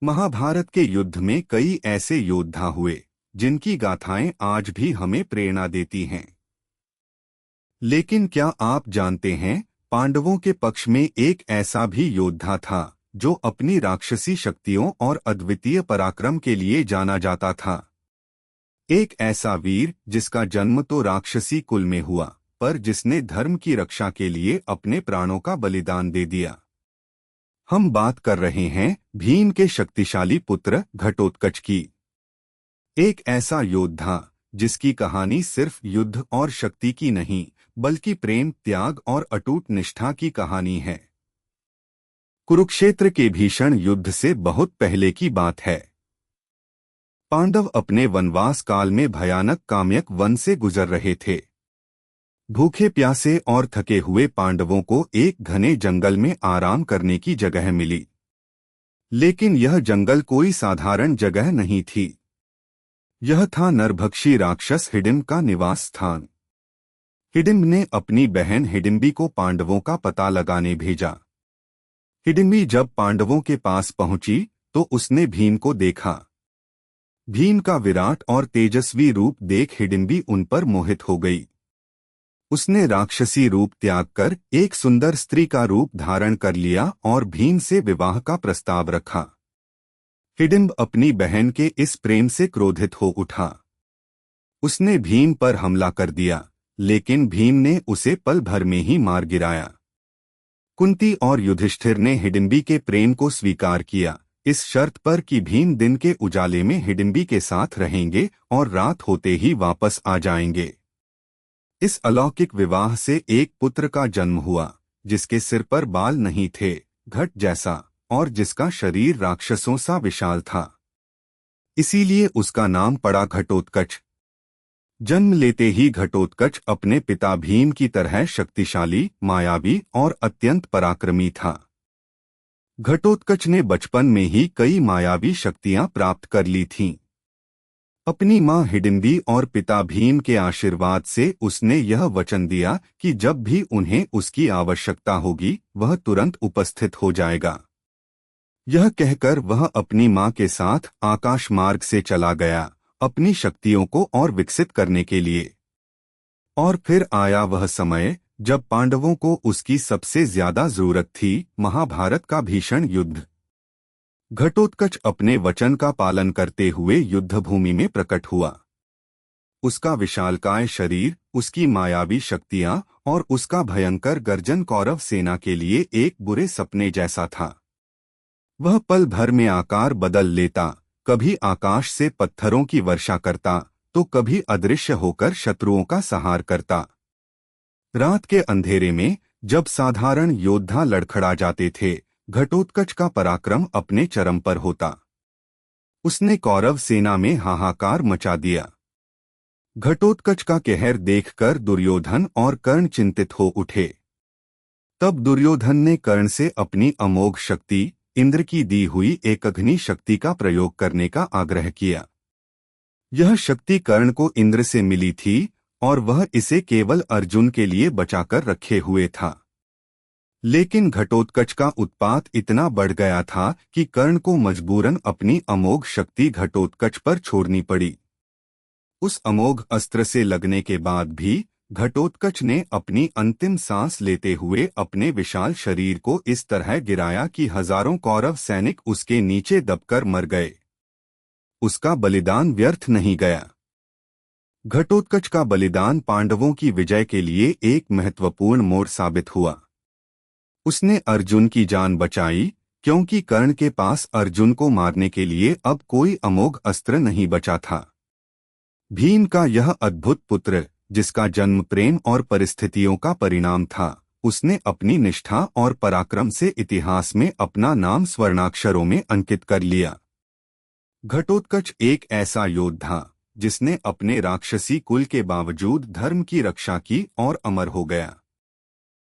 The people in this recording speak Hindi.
महाभारत के युद्ध में कई ऐसे योद्धा हुए जिनकी गाथाएं आज भी हमें प्रेरणा देती हैं। लेकिन क्या आप जानते हैं, पांडवों के पक्ष में एक ऐसा भी योद्धा था जो अपनी राक्षसी शक्तियों और अद्वितीय पराक्रम के लिए जाना जाता था। एक ऐसा वीर जिसका जन्म तो राक्षसी कुल में हुआ, पर जिसने धर्म की रक्षा के लिए अपने प्राणों का बलिदान दे दिया। हम बात कर रहे हैं भीम के शक्तिशाली पुत्र घटोत्कच की। एक ऐसा योद्धा जिसकी कहानी सिर्फ युद्ध और शक्ति की नहीं, बल्कि प्रेम, त्याग और अटूट निष्ठा की कहानी है। कुरुक्षेत्र के भीषण युद्ध से बहुत पहले की बात है। पांडव अपने वनवास काल में भयानक काम्यक वन से गुजर रहे थे। भूखे प्यासे और थके हुए पांडवों को एक घने जंगल में आराम करने की जगह मिली। लेकिन यह जंगल कोई साधारण जगह नहीं थी। यह था नरभक्षी राक्षस हिडिंब का निवास स्थान। हिडिंब ने अपनी बहन हिडिंबी को पांडवों का पता लगाने भेजा। हिडिंबी जब पांडवों के पास पहुंची तो उसने भीम को देखा। भीम का विराट और तेजस्वी रूप देख हिडिंबी उन पर मोहित हो गई। उसने राक्षसी रूप त्याग कर एक सुंदर स्त्री का रूप धारण कर लिया और भीम से विवाह का प्रस्ताव रखा। हिडिंब अपनी बहन के इस प्रेम से क्रोधित हो उठा। उसने भीम पर हमला कर दिया, लेकिन भीम ने उसे पल भर में ही मार गिराया। कुंती और युधिष्ठिर ने हिडिंबी के प्रेम को स्वीकार किया, इस शर्त पर कि भीम दिन के उजाले में हिडिंबी के साथ रहेंगे और रात होते ही वापस आ जाएंगे। इस अलौकिक विवाह से एक पुत्र का जन्म हुआ, जिसके सिर पर बाल नहीं थे, घट जैसा, और जिसका शरीर राक्षसों सा विशाल था। इसीलिए उसका नाम पड़ा घटोत्कच। जन्म लेते ही घटोत्कच अपने पिता भीम की तरह शक्तिशाली, मायावी और अत्यंत पराक्रमी था। घटोत्कच ने बचपन में ही कई मायावी शक्तियां प्राप्त कर ली थीं। अपनी मां हिडिंबी और पिता भीम के आशीर्वाद से उसने यह वचन दिया कि जब भी उन्हें उसकी आवश्यकता होगी वह तुरंत उपस्थित हो जाएगा। यह कहकर वह अपनी मां के साथ आकाश मार्ग से चला गया, अपनी शक्तियों को और विकसित करने के लिए। और फिर आया वह समय जब पांडवों को उसकी सबसे ज्यादा जरूरत थी, महाभारत का भीषण युद्ध। घटोत्कच अपने वचन का पालन करते हुए युद्धभूमि में प्रकट हुआ। उसका विशालकाय शरीर, उसकी मायावी शक्तियां और उसका भयंकर गर्जन कौरव सेना के लिए एक बुरे सपने जैसा था। वह पल भर में आकार बदल लेता, कभी आकाश से पत्थरों की वर्षा करता तो कभी अदृश्य होकर शत्रुओं का संहार करता। रात के अंधेरे में जब साधारण योद्धा लड़खड़ा जाते थे, घटोत्कच का पराक्रम अपने चरम पर होता। उसने कौरव सेना में हाहाकार मचा दिया। घटोत्कच का कहर देखकर दुर्योधन और कर्ण चिंतित हो उठे। तब दुर्योधन ने कर्ण से अपनी अमोघ शक्ति, इंद्र की दी हुई एकअग्नि शक्ति का प्रयोग करने का आग्रह किया। यह शक्ति कर्ण को इंद्र से मिली थी और वह इसे केवल अर्जुन के लिए बचाकर रखे हुए था। लेकिन घटोत्कच का उत्पात इतना बढ़ गया था कि कर्ण को मजबूरन अपनी अमोघ शक्ति घटोत्कच पर छोड़नी पड़ी। उस अमोघ अस्त्र से लगने के बाद भी घटोत्कच ने अपनी अंतिम सांस लेते हुए अपने विशाल शरीर को इस तरह गिराया कि हजारों कौरव सैनिक उसके नीचे दबकर मर गए। उसका बलिदान व्यर्थ नहीं गया। घटोत्कच का बलिदान पांडवों की विजय के लिए एक महत्वपूर्ण मोड़ साबित हुआ। उसने अर्जुन की जान बचाई, क्योंकि कर्ण के पास अर्जुन को मारने के लिए अब कोई अमोघ अस्त्र नहीं बचा था। भीम का यह अद्भुत पुत्र, जिसका जन्म प्रेम और परिस्थितियों का परिणाम था, उसने अपनी निष्ठा और पराक्रम से इतिहास में अपना नाम स्वर्णाक्षरों में अंकित कर लिया। घटोत्कच एक ऐसा योद्धा जिसने अपने राक्षसी कुल के बावजूद धर्म की रक्षा की और अमर हो गया।